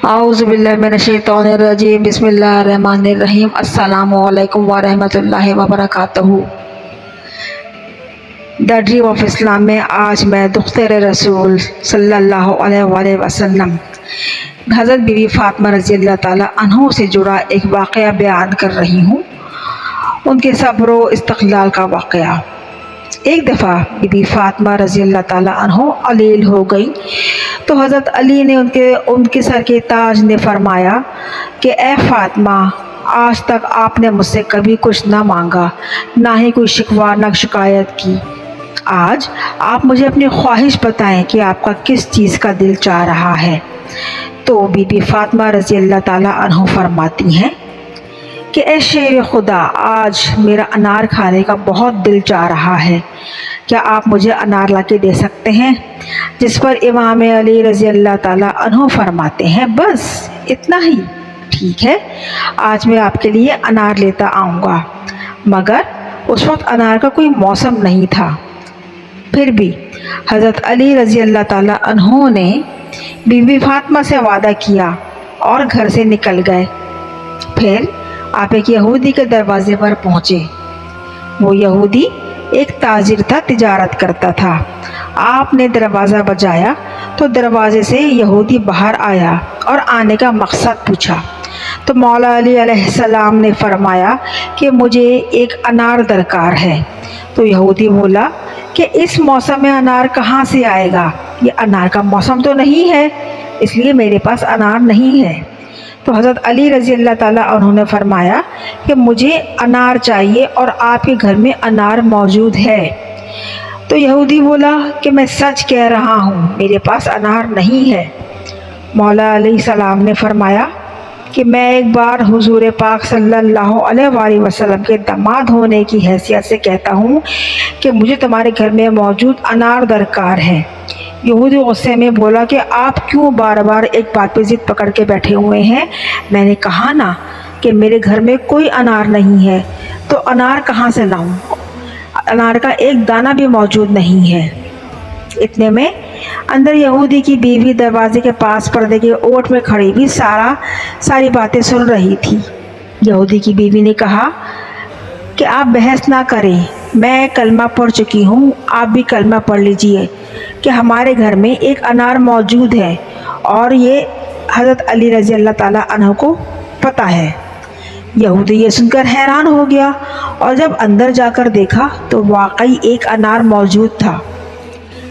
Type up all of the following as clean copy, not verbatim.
اعوذ باللہ من الشیطان الرجیم بسم اللہ الرحمن الرحیم السلام علیکم ورحمۃ اللہ وبرکاتہ۔ دا ڈریم آف اسلام میں آج میں دختر رسول صلی اللہ علیہ وآلہ وسلم حضرت بی بی فاطمہ رضی اللہ تعالیٰ عنہ سے جڑا ایک واقعہ بیان کر رہی ہوں، ان کے صبر و استقلال کا واقعہ۔ ایک دفعہ بی بی فاطمہ رضی اللہ تعالیٰ عنہ علیل ہو گئی تو حضرت علی نے ان کے سر کے تاج نے فرمایا کہ اے فاطمہ، آج تک آپ نے مجھ سے کبھی کچھ نہ مانگا، نہ ہی کوئی شکوہ نہ شکایت کی۔ آج آپ مجھے اپنی خواہش بتائیں کہ آپ کا کس چیز کا دل چاہ رہا ہے۔ تو بی بی فاطمہ رضی اللہ تعالیٰ عنہ فرماتی ہیں کہ اے شیر خدا، آج میرا انار کھانے کا بہت دل چاہ رہا ہے، کیا آپ مجھے انار لا کے دے سکتے ہیں؟ جس پر امام علی رضی اللہ تعالیٰ عنہ فرماتے ہیں بس اتنا ہی، ٹھیک ہے، آج میں آپ کے لیے انار لیتا آؤں گا۔ مگر اس وقت انار کا کوئی موسم نہیں تھا، پھر بھی حضرت علی رضی اللہ تعالیٰ عنہ نے بی بی فاطمہ سے وعدہ کیا اور گھر سے نکل گئے۔ پھر آپ ایک یہودی کے دروازے پر پہنچے۔ وہ یہودی ایک تاجر تھا، تجارت کرتا تھا۔ آپ نے دروازہ بجایا تو دروازے سے یہودی باہر آیا اور آنے کا مقصد پوچھا تو مولا علی علیہ السلام نے فرمایا کہ مجھے ایک انار درکار ہے۔ تو یہودی بولا کہ اس موسم میں انار کہاں سے آئے گا، یہ انار کا موسم تو نہیں ہے، اس لیے میرے پاس انار نہیں ہے۔ تو حضرت علی رضی اللہ تعالیٰ عنہ نے فرمایا کہ مجھے انار چاہیے اور آپ کے گھر میں انار موجود ہے۔ تو یہودی بولا کہ میں سچ کہہ رہا ہوں، میرے پاس انار نہیں ہے۔ مولا علیہ السلام نے فرمایا کہ میں ایک بار حضور پاک صلی اللہ علیہ وآلہ وسلم کے داماد ہونے کی حیثیت سے کہتا ہوں کہ مجھے تمہارے گھر میں موجود انار درکار ہے۔ یہودی غصے میں بولا کہ آپ کیوں بار بار ایک بات پہ ضد پکڑ کے بیٹھے ہوئے ہیں؟ میں نے کہا نا کہ میرے گھر میں کوئی انار نہیں ہے، تو انار کہاں سے لاؤں؟ انار کا ایک دانہ بھی موجود نہیں ہے۔ اتنے میں اندر یہودی کی بیوی دروازے کے پاس پردے کے اوٹ میں کھڑی بھی ساری باتیں سن رہی تھی۔ یہودی کی بیوی نے کہا کہ آپ بحث نہ کریں، میں کلمہ پڑھ چکی ہوں، آپ بھی کلمہ پڑھ لیجئے کہ ہمارے گھر میں ایک انار موجود ہے اور یہ حضرت علی رضی اللہ تعالیٰ عنہ کو پتہ ہے۔ یہودی یہ سن کر حیران ہو گیا اور جب اندر جا کر دیکھا تو واقعی ایک انار موجود تھا۔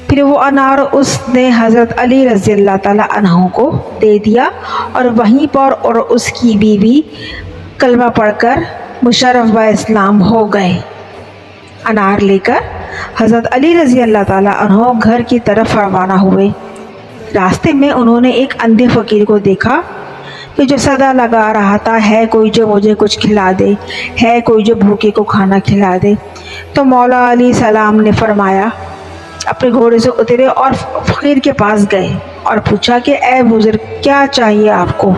پھر وہ انار اس نے حضرت علی رضی اللہ تعالیٰ عنہ کو دے دیا اور وہیں پر اور اس کی بیوی کلمہ پڑھ کر مشرف با اسلام ہو گئے۔ انار لے کر حضرت علی رضی اللہ تعالیٰ عنہ گھر کی طرف روانہ ہوئے۔ راستے میں انہوں نے ایک اندھے فقیر کو دیکھا کہ جو صدا لگا رہا تھا، ہے کوئی جو مجھے کچھ کھلا دے، ہے کوئی جو بھوکے کو کھانا کھلا دے۔ تو مولا علیہ السلام نے فرمایا، اپنے گھوڑے سے اترے اور فقیر کے پاس گئے اور پوچھا کہ اے بزرگ، کیا چاہیے آپ کو؟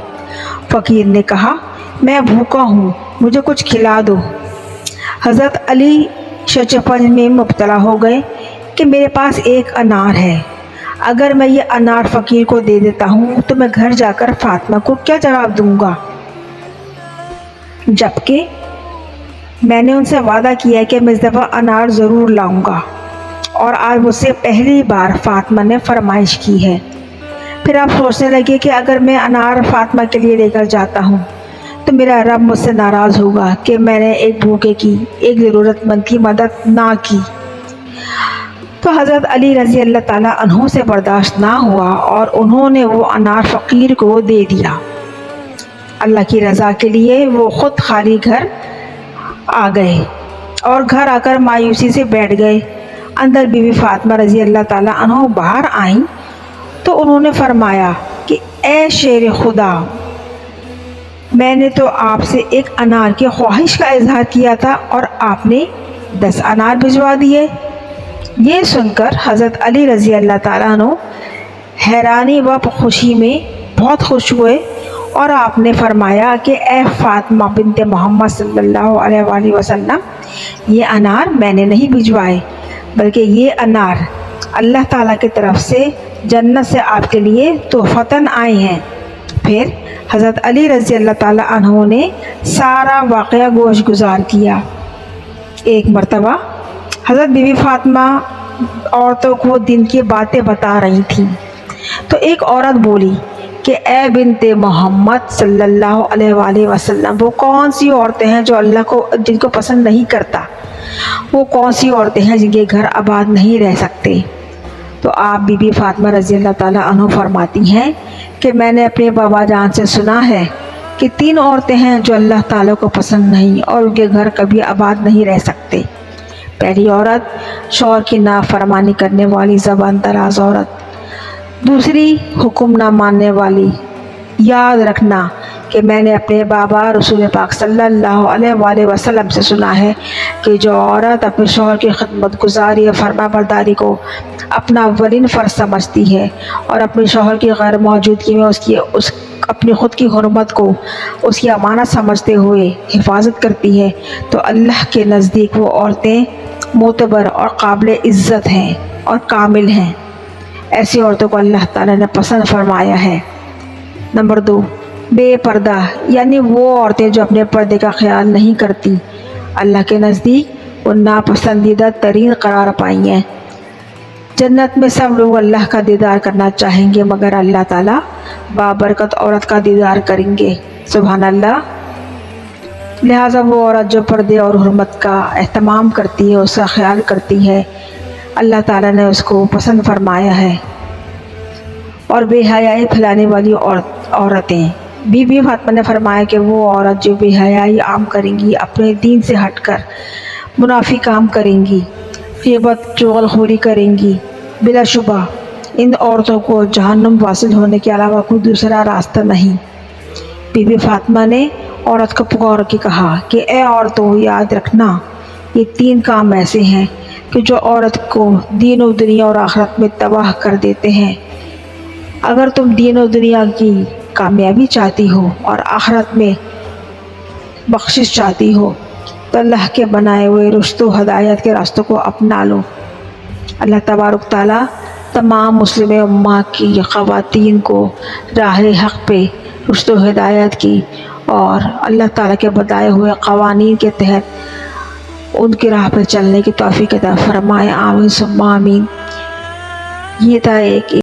فقیر نے کہا، میں بھوکا ہوں، مجھے کچھ کھلا دو۔ حضرت علی شچپن میں مبتلا ہو گئے کہ میرے پاس ایک انار ہے، اگر میں یہ انار فقیر کو دے دیتا ہوں تو میں گھر جا کر فاطمہ کو کیا جواب دوں گا، جبکہ میں نے ان سے وعدہ کیا کہ میں اس دفعہ انار ضرور لاؤں گا، اور آج مجھ سے پہلی بار فاطمہ نے فرمائش کی ہے۔ پھر آپ سوچنے لگے کہ اگر میں انار فاطمہ کے لیے لے کر جاتا ہوں تو میرا رب مجھ سے ناراض ہوگا کہ میں نے ایک بھوکے کی، ایک ضرورت مند کی مدد نہ کی۔ تو حضرت علی رضی اللہ تعالیٰ عنہ سے برداشت نہ ہوا اور انہوں نے وہ انار فقیر کو دے دیا۔ اللہ کی رضا کے لیے وہ خود خالی گھر آ گئے اور گھر آ کر مایوسی سے بیٹھ گئے۔ اندر بی بی فاطمہ رضی اللہ تعالیٰ عنہ باہر آئیں تو انہوں نے فرمایا کہ اے شیر خدا، میں نے تو آپ سے ایک انار کی خواہش کا اظہار کیا تھا اور آپ نے 10 انار بھجوا دیے۔ یہ سن کر حضرت علی رضی اللہ تعالیٰ عنہ حیرانی و خوشی میں بہت خوش ہوئے اور آپ نے فرمایا کہ اے فاطمہ بنت محمد صلی اللہ علیہ وآلہ وسلم، یہ انار میں نے نہیں بھجوائے، بلکہ یہ انار اللہ تعالیٰ کی طرف سے جنت سے آپ کے لیے تحفتاً آئے ہیں۔ پھر حضرت علی رضی اللہ تعالیٰ عنہ نے سارا واقعہ گوش گزار کیا۔ ایک مرتبہ حضرت بی بی فاطمہ عورتوں کو دن کی باتیں بتا رہی تھیں تو ایک عورت بولی کہ اے بنت محمد صلی اللہ علیہ وآلہ وسلم، وہ کون سی عورتیں ہیں جو اللہ کو جن کو پسند نہیں کرتا؟ وہ کون سی عورتیں ہیں جن کے گھر آباد نہیں رہ سکتے؟ تو آپ بی بی فاطمہ رضی اللہ تعالیٰ عنہ فرماتی ہیں کہ میں نے اپنے بابا جان سے سنا ہے کہ 3 عورتیں ہیں جو اللہ تعالیٰ کو پسند نہیں اور ان کے گھر کبھی آباد نہیں رہ سکتے۔ پہلی عورت شوہر کی نافرمانی کرنے والی زبان دراز عورت، دوسری حکم نہ ماننے والی۔ یاد رکھنا کہ میں نے اپنے بابا رسول پاک صلی اللہ علیہ وآلہ وسلم سے سنا ہے کہ جو عورت اپنے شوہر کی خدمت گزاری اور فرما برداری کو اپنا اولین فرض سمجھتی ہے اور اپنے شوہر کی غیر موجودگی میں اپنی خود کی حرمت کو اس کی امانت سمجھتے ہوئے حفاظت کرتی ہے تو اللہ کے نزدیک وہ عورتیں معتبر اور قابل عزت ہیں اور کامل ہیں۔ ایسی عورتوں کو اللہ تعالیٰ نے پسند فرمایا ہے۔ نمبر 2، بے پردہ، یعنی وہ عورتیں جو اپنے پردے کا خیال نہیں کرتی، اللہ کے نزدیک وہ ناپسندیدہ ترین قرار پائی ہیں۔ جنت میں سب لوگ اللہ کا دیدار کرنا چاہیں گے مگر اللہ تعالیٰ بابرکت عورت کا دیدار کریں گے۔ سبحان اللہ۔ لہٰذا وہ عورت جو پردے اور حرمت کا اہتمام کرتی ہے، اس کا خیال کرتی ہے، اللہ تعالیٰ نے اس کو پسند فرمایا ہے۔ اور بے حیائی پھیلانے والی عورتیں، بی بی فاطمہ نے فرمایا کہ وہ عورت جو بے حیائی عام کریں گی، اپنے دین سے ہٹ کر منافی کام کریں گی، غیبت چغل خوری کریں گی، بلا شبہ ان عورتوں کو جہنم واصل ہونے کے علاوہ کوئی دوسرا راستہ نہیں۔ بی بی فاطمہ نے عورت کو پکار کے کہا کہ اے عورتوں، یاد رکھنا یہ 3 کام ایسے ہیں کہ جو عورت کو دین و دنیا اور آخرت میں تباہ کر دیتے ہیں۔ اگر تم دین و دنیا کی کامیابی چاہتی ہو اور آخرت میں بخشش چاہتی ہو تو اللہ کے بنائے ہوئے رشد و ہدایت کے راستوں کو اپنا لو۔ اللہ تبارک تعالیٰ تمام مسلم امہ کی خواتین کو راہ حق پہ رشد و ہدایت کی اور اللہ تعالیٰ کے بتائے ہوئے قوانین کے تحت ان کی راہ پہ چلنے کی توفیق عطا فرمائے۔ آمین ثم آمین۔ یہ تھا ایک